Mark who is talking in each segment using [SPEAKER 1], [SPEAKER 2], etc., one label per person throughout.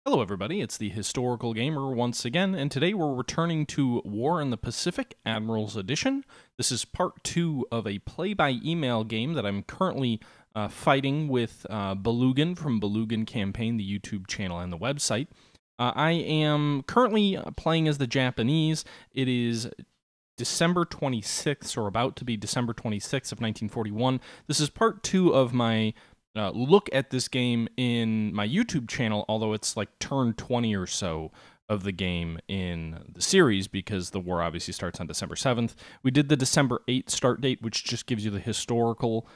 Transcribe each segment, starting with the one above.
[SPEAKER 1] Hello everybody, it's the Historical Gamer once again, and today we're returning to War in the Pacific, Admirals Edition. This is part 2 of a play-by-email game that I'm currently fighting with Baloogan from Baloogan Campaign, the YouTube channel and the website. I am currently playing as the Japanese. It is December 26th, or about to be December 26th of 1941. This is part 2 of my look at this game in my YouTube channel, although it's like turn 20 or so of the game in the series because the war obviously starts on December 7th. We did the December 8th start date, which just gives you the historical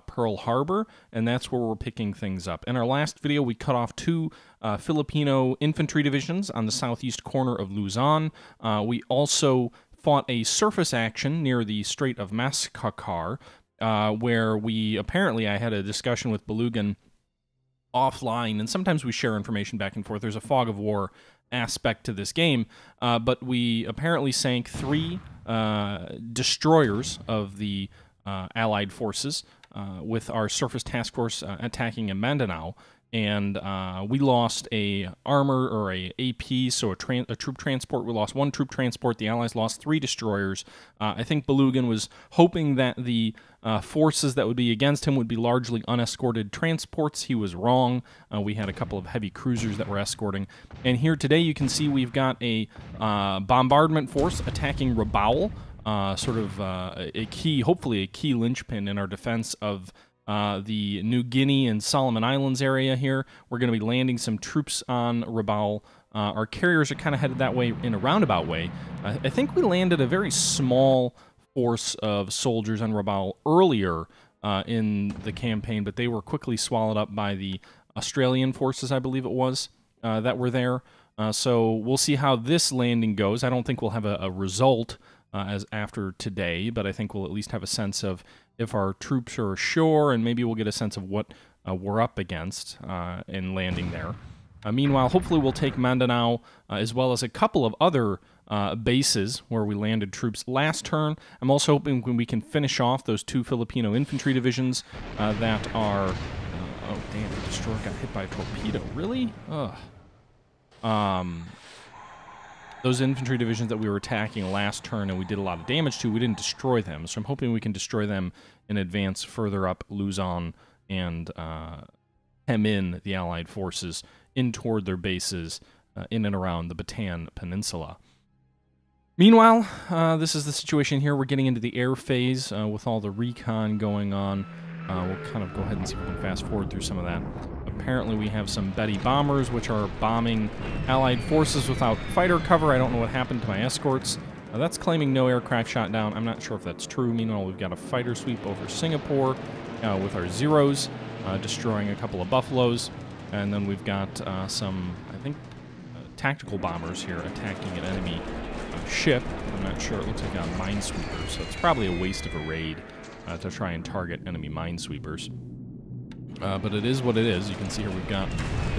[SPEAKER 1] Pearl Harbor, and that's where we're picking things up. In our last video, we cut off two Filipino infantry divisions on the southeast corner of Luzon. We also fought a surface action near the Strait of Maskakar, where I had a discussion with Baloogan offline, and sometimes we share information back and forth. There's a fog of war aspect to this game, but we apparently sank 3 destroyers of the Allied forces with our surface task force attacking in Mindanao. And we lost a armor, or a AP, so a troop transport. We lost 1 troop transport. The Allies lost 3 destroyers. I think Baloogan was hoping that the forces that would be against him would be largely unescorted transports. He was wrong. We had a couple of heavy cruisers that were escorting. And here today you can see we've got a bombardment force attacking Rabaul, sort of hopefully a key linchpin in our defense of the New Guinea and Solomon Islands area here. We're going to be landing some troops on Rabaul. Our carriers are kind of headed that way in a roundabout way. I think we landed a very small force of soldiers on Rabaul earlier in the campaign, but they were quickly swallowed up by the Australian forces, I believe it was, that were there. So we'll see how this landing goes. I don't think we'll have a result as after today, but I think we'll at least have a sense of if our troops are ashore, and maybe we'll get a sense of what we're up against in landing there. Meanwhile, hopefully we'll take Mindanao, as well as a couple of other bases where we landed troops last turn. I'm also hoping when we can finish off those 2 Filipino infantry divisions that are... oh, damn, the destroyer got hit by a torpedo. Really? Ugh. Those infantry divisions that we were attacking last turn and we did a lot of damage to, we didn't destroy them. So I'm hoping we can destroy them in advance further up Luzon and hem in the Allied forces in toward their bases in and around the Bataan Peninsula. Meanwhile, this is the situation here. We're getting into the air phase with all the recon going on. We'll kind of go ahead and see if we can fast forward through some of that. Apparently we have some Betty bombers, which are bombing Allied forces without fighter cover. I don't know what happened to my escorts. That's claiming no aircraft shot down. I'm not sure if that's true. Meanwhile, we've got a fighter sweep over Singapore with our Zeros, destroying a couple of Buffaloes. And then we've got some, I think, tactical bombers here attacking an enemy ship. I'm not sure. It looks like a minesweeper, so it's probably a waste of a raid to try and target enemy minesweepers. But it is what it is. You can see here we've got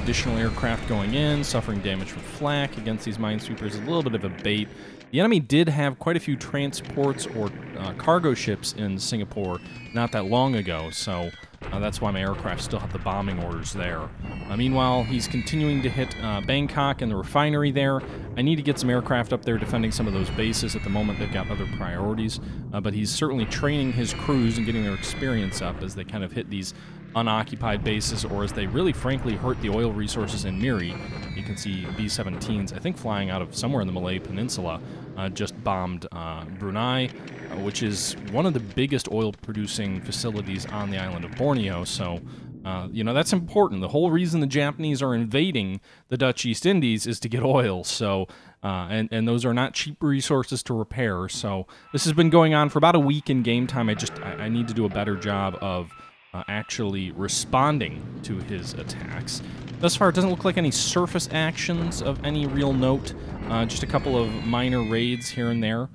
[SPEAKER 1] additional aircraft going in, suffering damage from flak against these minesweepers. A little bit of a bait. The enemy did have quite a few transports or cargo ships in Singapore not that long ago, so that's why my aircraft still have the bombing orders there. Meanwhile, he's continuing to hit Bangkok and the refinery there. I need to get some aircraft up there defending some of those bases. At the moment, they've got other priorities, but he's certainly training his crews and getting their experience up as they kind of hit these unoccupied bases, or as they really frankly hurt the oil resources in Miri. You can see B-17s, I think flying out of somewhere in the Malay Peninsula, just bombed Brunei, which is one of the biggest oil-producing facilities on the island of Borneo, so you know, that's important. The whole reason the Japanese are invading the Dutch East Indies is to get oil, so and those are not cheap resources to repair. So this has been going on for about a week in game time. I need to do a better job of actually responding to his attacks. Thus far, it doesn't look like any surface actions of any real note. Just a couple of minor raids here and there.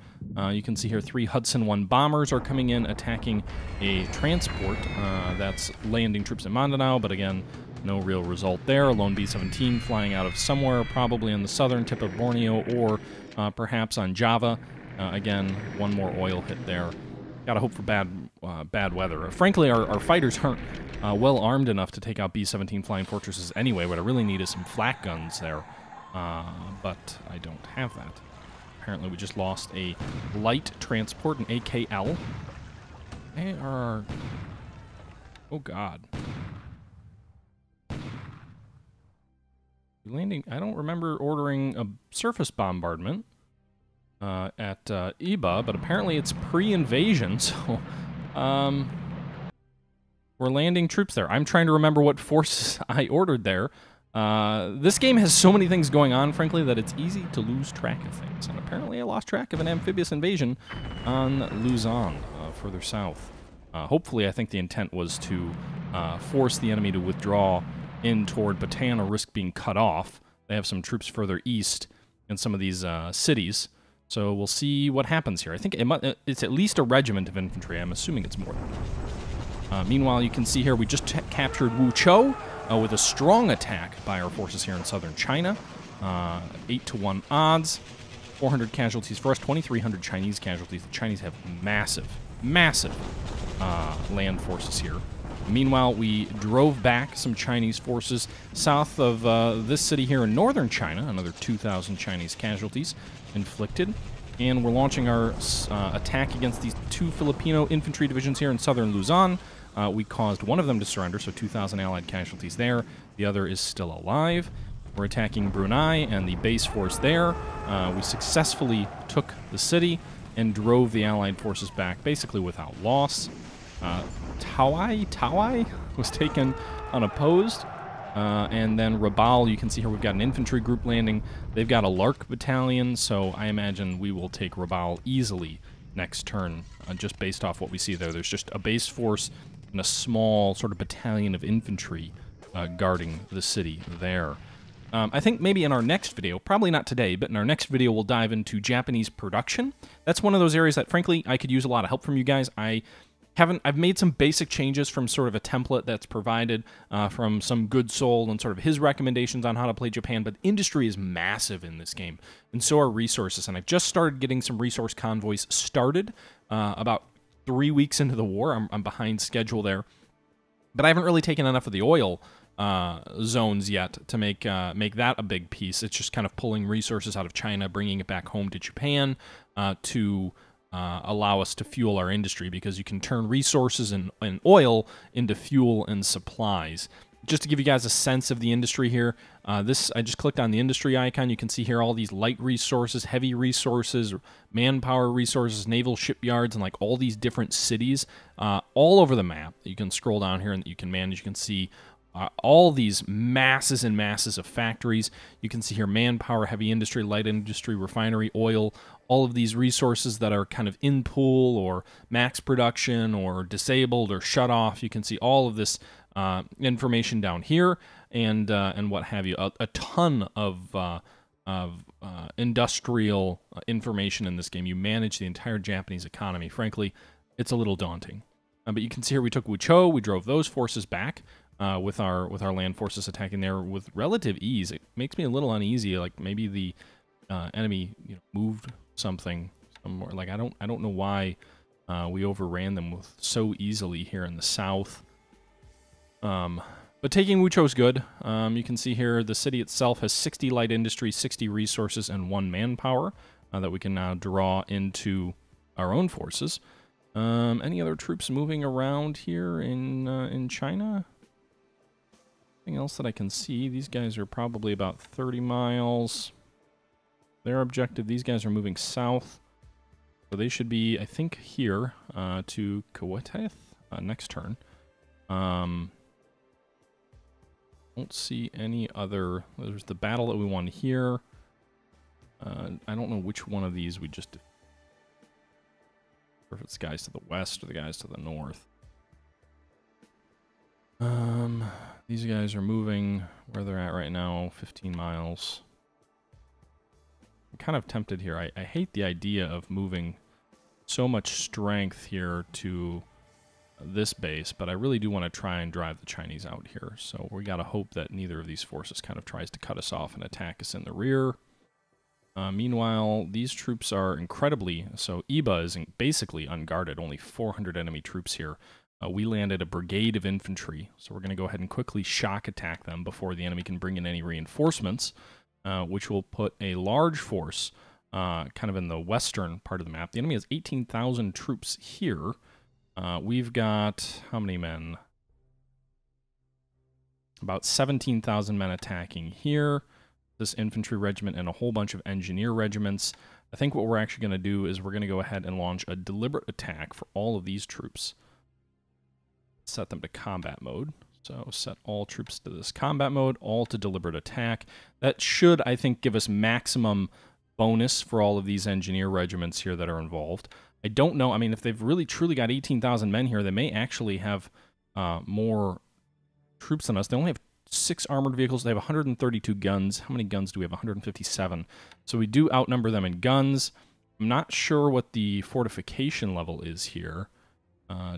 [SPEAKER 1] You can see here 3 Hudson 1 bombers are coming in, attacking a transport that's landing troops in Mindanao, but again, no real result there. A lone B-17 flying out of somewhere, probably on the southern tip of Borneo, or perhaps on Java. Again, one more oil hit there. Gotta hope for bad bad weather. Frankly, our fighters aren't well armed enough to take out B-17 flying fortresses anyway. What I really need is some flak guns there, but I don't have that. Apparently, we just lost a light transport, an AKL. They are... Oh, God. Landing... I don't remember ordering a surface bombardment at Iba, but apparently it's pre-invasion, so... we're landing troops there. I'm trying to remember what forces I ordered there. This game has so many things going on, frankly, that it's easy to lose track of things. And apparently I lost track of an amphibious invasion on Luzon, further south. Hopefully, I think the intent was to force the enemy to withdraw in toward Bataan or risk being cut off. They have some troops further east in some of these cities. So we'll see what happens here. I think it's at least a regiment of infantry. I'm assuming it's more than that. Meanwhile, you can see here we just captured Wuchou with a strong attack by our forces here in southern China. 8-to-1 odds. 400 casualties for us, 2,300 Chinese casualties. The Chinese have massive land forces here. Meanwhile, we drove back some Chinese forces south of this city here in northern China, another 2,000 Chinese casualties inflicted. And we're launching our attack against these two Filipino infantry divisions here in southern Luzon. We caused one of them to surrender, so 2,000 Allied casualties there. The other is still alive. We're attacking Brunei and the base force there. We successfully took the city and drove the Allied forces back, basically without loss. Tawai was taken unopposed. And then Rabaul, you can see here we've got an infantry group landing. They've got a Lark battalion, so I imagine we will take Rabaul easily next turn, just based off what we see there. There's just a base force and a small sort of battalion of infantry guarding the city there. I think maybe in our next video, probably not today, but in our next video we'll dive into Japanese production. That's one of those areas that, frankly, I could use a lot of help from you guys. I've made some basic changes from sort of a template that's provided from some good soul and sort of his recommendations on how to play Japan, but industry is massive in this game, and so are resources, and I've just started getting some resource convoys started about 3 weeks into the war. I'm behind schedule there, but I haven't really taken enough of the oil zones yet to make that a big piece. It's just kind of pulling resources out of China, bringing it back home to Japan to allow us to fuel our industry, because you can turn resources and oil into fuel and supplies. Just to give you guys a sense of the industry here, I just clicked on the industry icon. You can see here all these light resources, heavy resources, manpower resources, naval shipyards, and like all these different cities all over the map that you can scroll down here and that you can manage. You can see all these masses and masses of factories. You can see here manpower, heavy industry, light industry, refinery, oil, all of these resources that are kind of in pool or max production or disabled or shut off. You can see all of this information down here and what have you. A ton of industrial information in this game. You manage the entire Japanese economy. Frankly, it's a little daunting. But you can see here we took Wuchou. We drove those forces back. With our land forces attacking there with relative ease. It makes me a little uneasy. Like maybe the enemy moved something somewhere. Like I don't know why we overran them with so easily here in the south. But taking Wuchou is good. You can see here the city itself has 60 light industry, 60 resources, and 1 manpower that we can now draw into our own forces. Any other troops moving around here in China? Anything else that I can see? These guys are probably about 30 miles. Their objective, these guys are moving south. So they should be, I think, here to Kaweteth next turn. Don't see any other... There's the battle that we won here. I don't know which one of these we just... Or if it's the guys to the west or the guys to the north. These guys are moving where they're at right now, 15 miles. I'm kind of tempted here. I hate the idea of moving so much strength here to this base, but I really do want to try and drive the Chinese out here. So we got to hope that neither of these forces kind of tries to cut us off and attack us in the rear. Meanwhile, these troops are incredibly... So Iba is basically unguarded, only 400 enemy troops here. We landed a brigade of infantry, so we're going to go ahead and quickly shock attack them before the enemy can bring in any reinforcements, which will put a large force kind of in the western part of the map. The enemy has 18,000 troops here. We've got... how many men? About 17,000 men attacking here. This infantry regiment and a whole bunch of engineer regiments. I think what we're actually going to do is we're going to go ahead and launch a deliberate attack for all of these troops. Set them to combat mode. So set all troops to this combat mode, all to deliberate attack. That should, I think, give us maximum bonus for all of these engineer regiments here that are involved. I don't know. I mean, if they've really truly got 18,000 men here, they may actually have more troops than us. They only have 6 armored vehicles. They have 132 guns. How many guns do we have? 157. So we do outnumber them in guns. I'm not sure what the fortification level is here.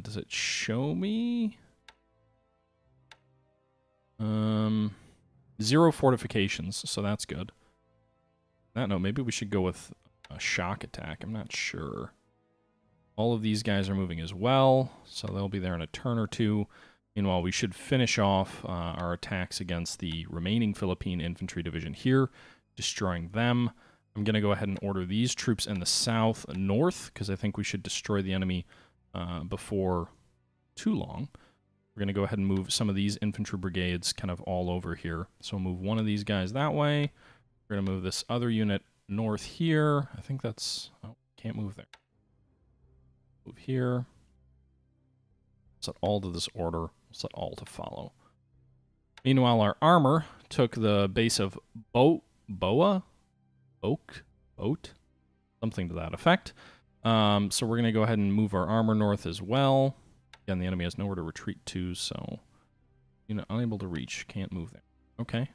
[SPEAKER 1] Does it show me? 0 fortifications, so that's good. No, maybe we should go with a shock attack. I'm not sure. All of these guys are moving as well, so they'll be there in a turn or two. Meanwhile, we should finish off our attacks against the remaining Philippine Infantry Division here, destroying them. I'm going to go ahead and order these troops in the south north, because I think we should destroy the enemy before too long. We're going to go ahead and move some of these infantry brigades kind of all over here. So we'll move one of these guys that way. We're going to move this other unit north here. I think that's... oh, can't move there. Move here. Set all to this order. Set all to follow. Meanwhile, our armor took the base of Boat? Something to that effect. So we're going to go ahead and move our armor north as well. Again, the enemy has nowhere to retreat to, so... unable to reach. Can't move there. Okay.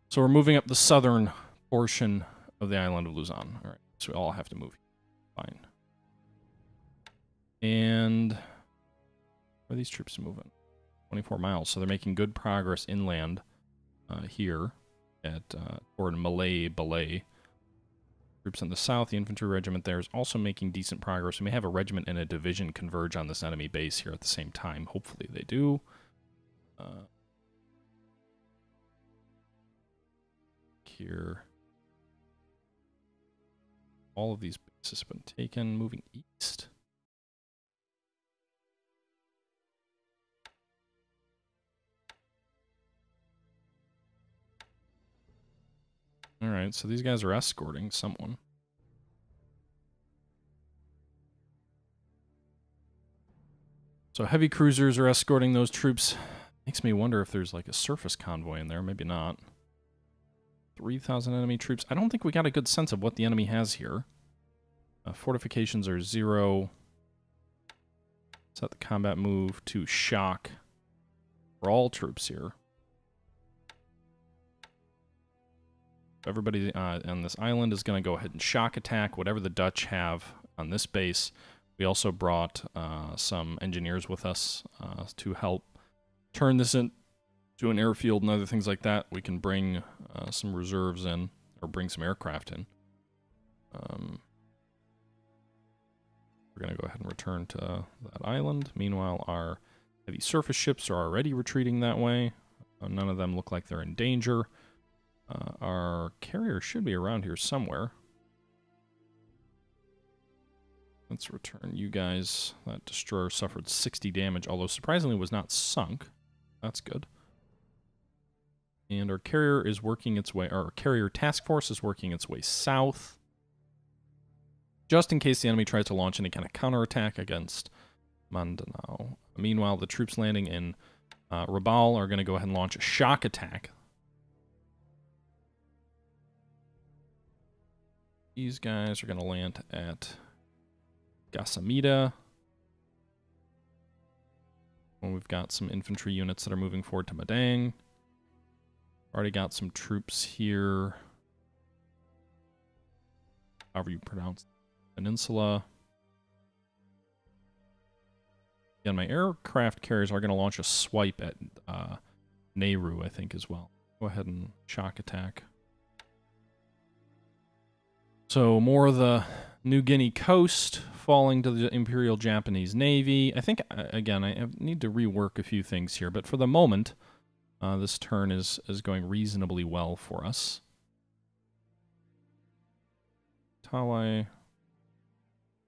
[SPEAKER 1] So we're moving up the southern portion of the island of Luzon. All right, so we all have to move. Fine. And... where are these troops moving? 24 miles, so they're making good progress inland here at toward Balay. Troops in the south, the infantry regiment there is also making decent progress. We may have a regiment and a division converge on this enemy base here at the same time. Hopefully they do. Here. All of these bases have been taken. Moving east. Alright, so these guys are escorting someone. So heavy cruisers are escorting those troops. Makes me wonder if there's like a surface convoy in there. Maybe not. 3,000 enemy troops. I don't think we got a good sense of what the enemy has here. Fortifications are 0. Set the combat move to shock for all troops here. Everybody on this island is going to go ahead and shock attack whatever the Dutch have on this base. We also brought some engineers with us to help turn this into an airfield and other things like that. We can bring some reserves in, or bring some aircraft in. We're going to go ahead and return to that island. Meanwhile, our heavy surface ships are already retreating that way. None of them look like they're in danger. Our carrier should be around here somewhere. Let's return you guys. That destroyer suffered 60 damage, although surprisingly was not sunk. That's good. And our carrier is working its way, our carrier task force is working its way south, just in case the enemy tries to launch any kind of counterattack against Mindanao. Meanwhile, the troops landing in Rabaul are going to go ahead and launch a shock attack. These guys are going to land at Gasamida. And we've got some infantry units that are moving forward to Madang. Already got some troops here. However you pronounce Peninsula. Again, my aircraft carriers are going to launch a swipe at Nehru, I think, as well. Go ahead and shock attack. So more of the New Guinea coast falling to the Imperial Japanese Navy. I think, again, I need to rework a few things here, but for the moment, this turn is going reasonably well for us. Tawai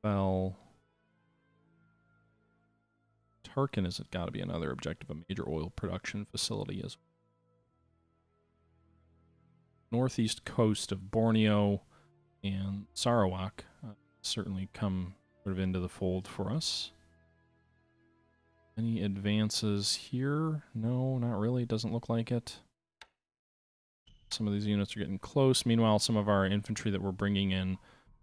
[SPEAKER 1] fell. Tarkin has got to be another objective, a major oil production facility as well. Northeast coast of Borneo and Sarawak certainly come sort of into the fold for us. Any advances here? No, not really. Doesn't look like it. Some of these units are getting close. Meanwhile, some of our infantry that we're bringing in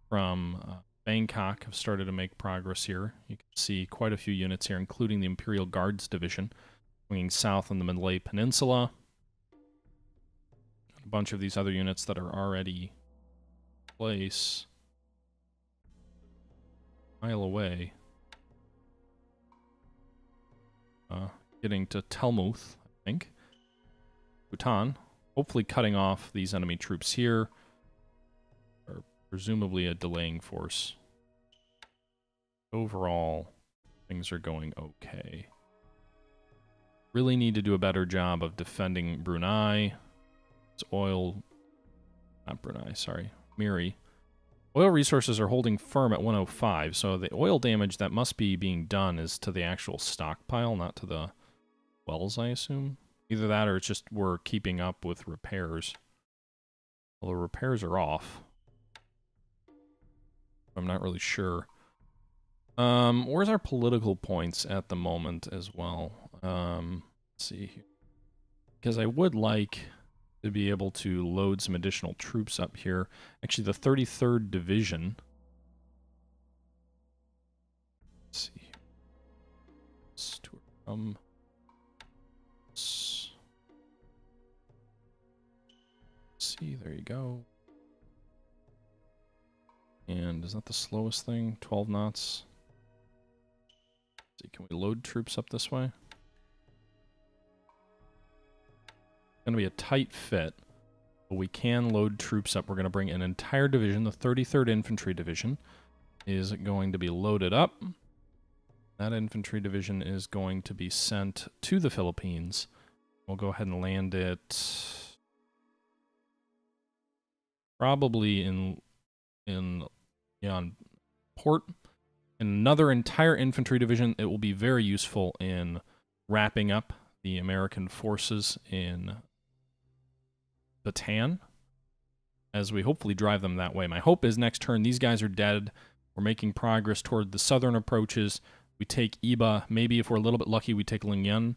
[SPEAKER 1] from Bangkok have started to make progress here. You can see quite a few units here, including the Imperial Guards Division, swinging south on the Malay Peninsula. A bunch of these other units that are already in place. A mile away. Getting to Telmuth, I think. Bhutan. Hopefully cutting off these enemy troops here. Or presumably a delaying force. Overall, things are going okay. Really need to do a better job of defending Brunei. It's oil... Not Brunei, sorry. Miri. Oil resources are holding firm at 105, so the oil damage that must be being done is to the actual stockpile, not to the wells, I assume. Either that or it's just we're keeping up with repairs. Well, the repairs are off. I'm not really sure. Where's our political points at the moment as well? Let's see here. Because I would like to be able to load some additional troops up here. Actually, the 33rd Division. Let's see here. Let's tour from... See, there you go. And is that the slowest thing? 12 knots. Let's see, can we load troops up this way? Going to be a tight fit, but we can load troops up. We're going to bring an entire division. The 33rd Infantry Division is going to be loaded up. That infantry division is going to be sent to the Philippines. We'll go ahead and land it probably on port. And another entire infantry division. It will be very useful in wrapping up the American forces in Bataan, as we hopefully drive them that way. My hope is next turn these guys are dead. We're making progress toward the southern approaches. We take Iba. Maybe if we're a little bit lucky, we take Lingyan.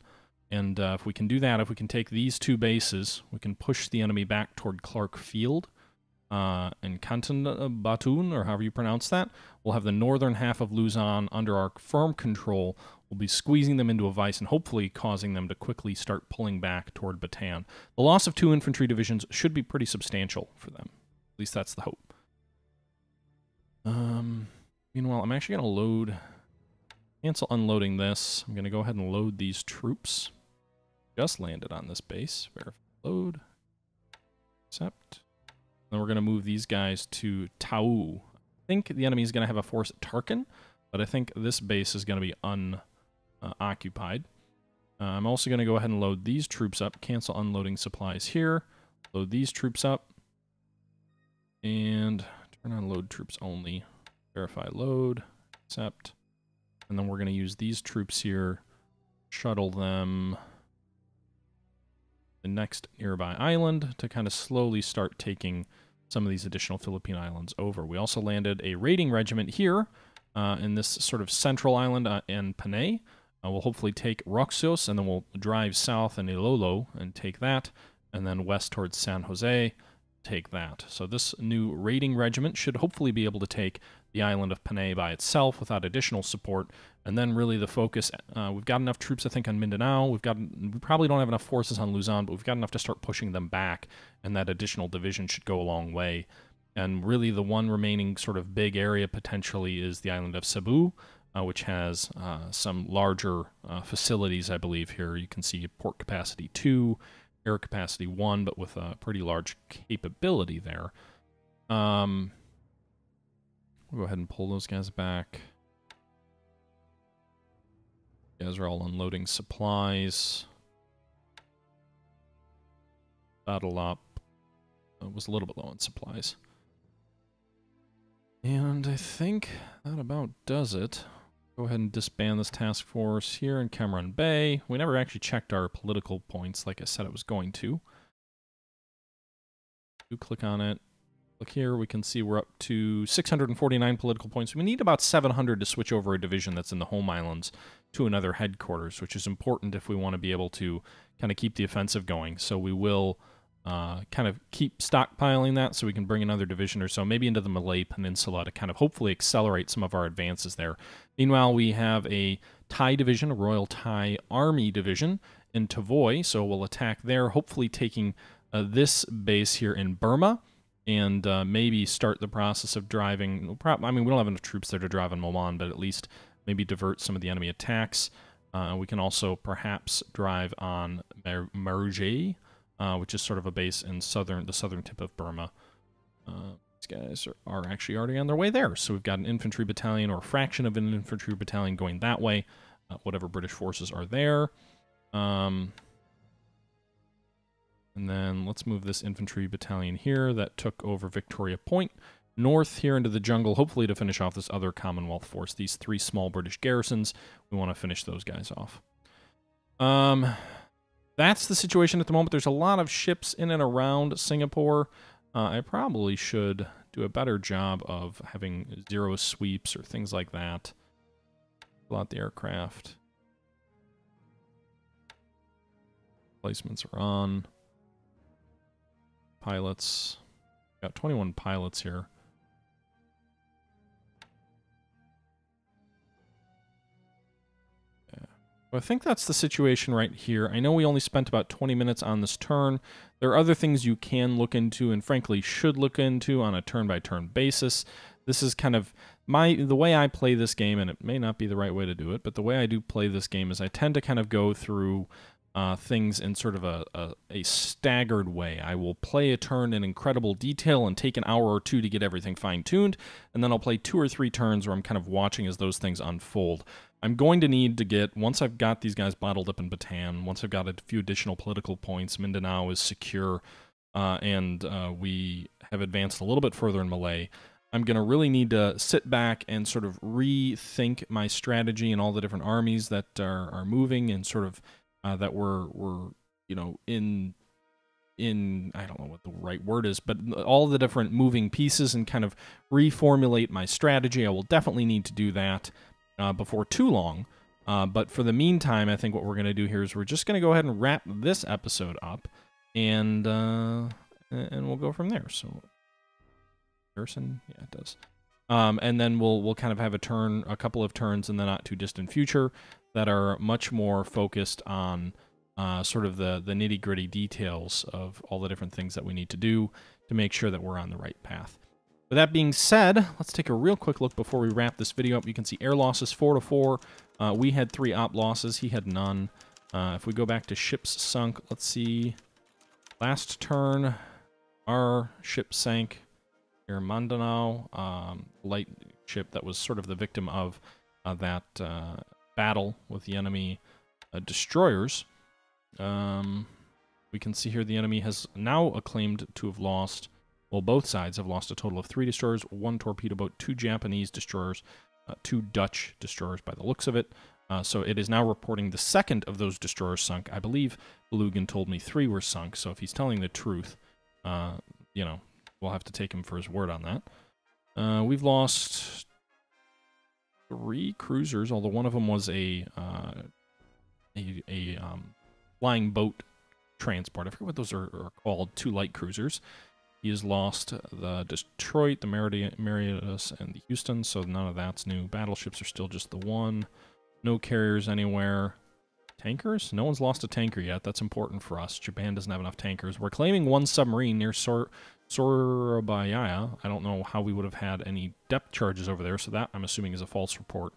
[SPEAKER 1] And if we can do that, if we can take these two bases, we can push the enemy back toward Clark Field and Canton Batun, or however you pronounce that. We'll have the northern half of Luzon under our firm control. We'll be squeezing them into a vice and hopefully causing them to quickly start pulling back toward Bataan. The loss of 2 infantry divisions should be pretty substantial for them. At least that's the hope. Meanwhile, I'm actually going to load... Cancel unloading this. I'm going to go ahead and load these troops. Just landed on this base. Verify load. Accept. Then we're going to move these guys to Tau. I think the enemy is going to have a force at Tarkin, but I think this base is going to be unoccupied. I'm also going to go ahead and load these troops up. Cancel unloading supplies here. Load these troops up. And turn on load troops only. Verify load. Accept. And then we're going to use these troops here, shuttle them the next nearby island to kind of slowly start taking some of these additional Philippine islands over. We also landed a raiding regiment here in this sort of central island in Panay. We'll hopefully take Roxos, and then we'll drive south in Ilolo and take that, and then west towards San Jose, take that. So this new raiding regiment should hopefully be able to take the island of Panay by itself without additional support, and then really the focus, we've got enough troops I think on Mindanao, we probably don't have enough forces on Luzon, but we've got enough to start pushing them back, and that additional division should go a long way. And really the one remaining sort of big area potentially is the island of Cebu, which has some larger facilities, I believe here. You can see port capacity 2, air capacity 1, but with a pretty large capability there. We'll go ahead and pull those guys back. You guys are all unloading supplies. Battle up. It was a little bit low on supplies. And I think that about does it. Go ahead and disband this task force here in Cameron Bay. We never actually checked our political points like I said I was going to. You click on it. Look here, we can see we're up to 649 political points. We need about 700 to switch over a division that's in the home islands to another headquarters, which is important if we want to be able to kind of keep the offensive going. So we will kind of keep stockpiling that so we can bring another division or so, maybe into the Malay Peninsula to kind of hopefully accelerate some of our advances there. Meanwhile, we have a Thai division, a Royal Thai Army division in Tavoy, so we'll attack there, hopefully taking this base here in Burma, and maybe start the process of driving. I mean, we don't have enough troops there to drive on Moman, but at least maybe divert some of the enemy attacks. We can also perhaps drive on Marujay, which is sort of a base in the southern tip of Burma. These guys are actually already on their way there. So we've got an infantry battalion or a fraction of an infantry battalion going that way, whatever British forces are there. And then let's move this infantry battalion here that took over Victoria Point north here into the jungle, hopefully to finish off this other Commonwealth force. These 3 small British garrisons, we want to finish those guys off. That's the situation at the moment. There's a lot of ships in and around Singapore. I probably should do a better job of having 0 sweeps or things like that. Pull out the aircraft. Placements are on. Pilots. Got 21 pilots here. Yeah. Well, I think that's the situation right here. I know we only spent about 20 minutes on this turn. There are other things you can look into and frankly should look into on a turn-by-turn basis. This is kind of the way I play this game, and it may not be the right way to do it, but the way I do play this game is I tend to kind of go through things in sort of a staggered way. I will play a turn in incredible detail and take an hour or 2 to get everything fine-tuned, and then I'll play 2 or 3 turns where I'm kind of watching as those things unfold. I'm going to need to get, once I've got these guys bottled up in Bataan, once I've got a few additional political points, Mindanao is secure, and we have advanced a little bit further in Malay, I'm going to really need to sit back and sort of rethink my strategy and all the different armies that are moving and sort of that were you know, in I don't know what the right word is, but all the different moving pieces and kind of reformulate my strategy. I will definitely need to do that before too long. But for the meantime, I think what we're going to do here is we're just going to go ahead and wrap this episode up, and we'll go from there. So, Harrison, yeah, it does. And then we'll kind of have a couple of turns in the not too distant future that are much more focused on sort of the nitty-gritty details of all the different things that we need to do to make sure that we're on the right path. With that being said, let's take a real quick look before we wrap this video up. You can see air losses 4-4. We had 3 op losses. He had none. If we go back to ships sunk, let's see. Last turn, our ship sank here in Mindanao. Light ship that was sort of the victim of that battle with the enemy destroyers. We can see here the enemy has now acclaimed to have lost, well, both sides have lost a total of 3 destroyers, 1 torpedo boat, 2 Japanese destroyers, 2 Dutch destroyers by the looks of it. So it is now reporting the second of those destroyers sunk. I believe Baloogan told me 3 were sunk, so if he's telling the truth, you know, we'll have to take him for his word on that. We've lost 3 cruisers, although one of them was a flying boat transport. I forget what those are called. 2 light cruisers. He has lost the Detroit, the Meritus, and the Houston, so none of that's new. Battleships are still just the 1. No carriers anywhere. Tankers? No one's lost a tanker yet. That's important for us. Japan doesn't have enough tankers. We're claiming 1 submarine near Surabaya. I don't know how we would have had any depth charges over there, so that, I'm assuming, is a false report.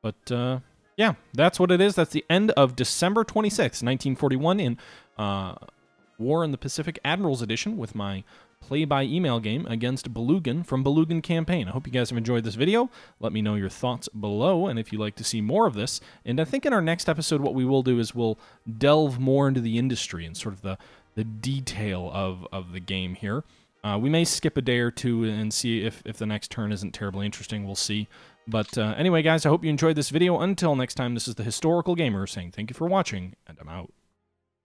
[SPEAKER 1] But, yeah, that's what it is. That's the end of December 26th, 1941 in War in the Pacific Admirals Edition with my play-by-email game against Baloogan from Baloogan Campaign. I hope you guys have enjoyed this video. Let me know your thoughts below, and if you'd like to see more of this. And I think in our next episode, what we will do is we'll delve more into the industry and sort of the detail of the game here. We may skip a day or two and see if the next turn isn't terribly interesting. We'll see. But anyway, guys, I hope you enjoyed this video. Until next time, this is the Historical Gamer saying thank you for watching, and I'm out.